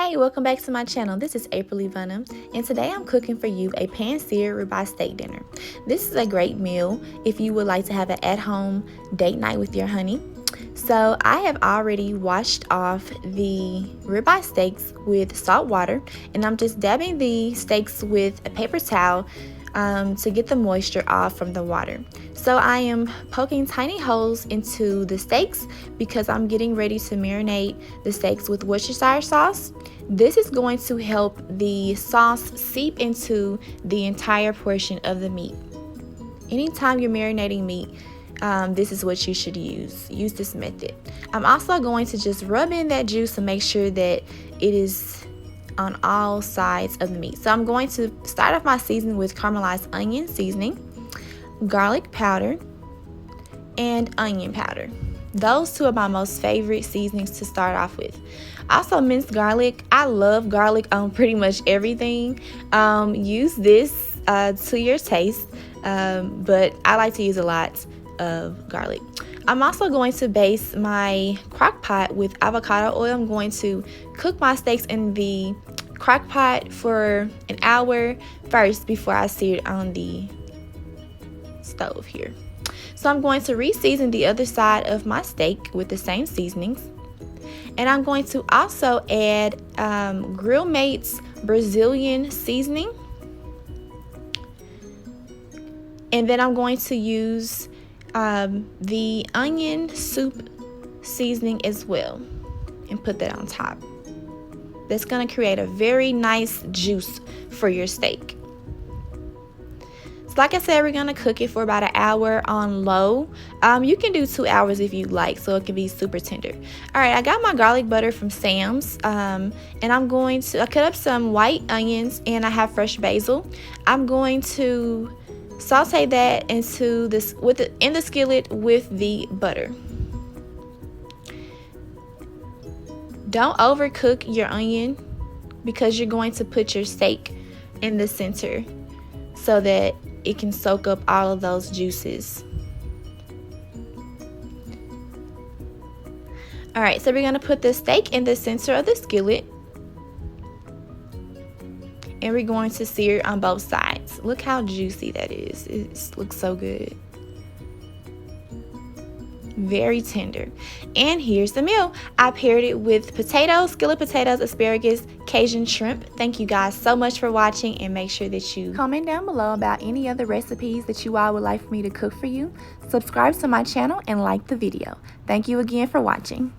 Hey, welcome back to my channel. This is April Venom, and today I'm cooking for you a pan-seared ribeye steak dinner. This is a great meal if you would like to have an at-home date night with your honey. So I have already washed off the ribeye steaks with salt water, and I'm just dabbing the steaks with a paper towel to get the moisture off from the water. So I am poking tiny holes into the steaks because I'm getting ready to marinate the steaks with Worcestershire sauce. This is going to help the sauce seep into the entire portion of the meat. Anytime you're marinating meat, this is what you should use. Use this method. I'm also going to just rub in that juice to make sure that it is on all sides of the meat. So I'm going to start off my seasoning with caramelized onion seasoning, garlic powder, and onion powder. Those two are my most favorite seasonings to start off with. Also, minced garlic. I love garlic on pretty much everything. Use this to your taste, but I like to use a lot of garlic. I'm also going to baste my Crock-Pot with avocado oil. I'm going to cook my steaks in the Crock-Pot for an hour first before I sear it on the stove here. So I'm going to re-season the other side of my steak with the same seasonings. And I'm going to also add Grill Mates Brazilian seasoning. And then I'm going to use the onion soup seasoning as well and put that on top. That's going to create a very nice juice for your steak. So like I said, we're going to cook it for about an hour on low. You can do 2 hours if you like, so it can be super tender. Alright, I got my garlic butter from Sam's, and I cut up some white onions, and I have fresh basil. I'm going to saute that into this in the skillet with the butter. Don't overcook your onion because you're going to put your steak in the center so that it can soak up all of those juices. Alright, so we're going to put the steak in the center of the skillet, and we're going to sear on both sides. Look how juicy that is. It looks so good. Very tender. And here's the meal. I paired it with potatoes, skillet potatoes, asparagus, Cajun shrimp. Thank you guys so much for watching, and make sure that you comment down below about any other recipes that you all would like for me to cook for you. Subscribe to my channel and like the video. Thank you again for watching.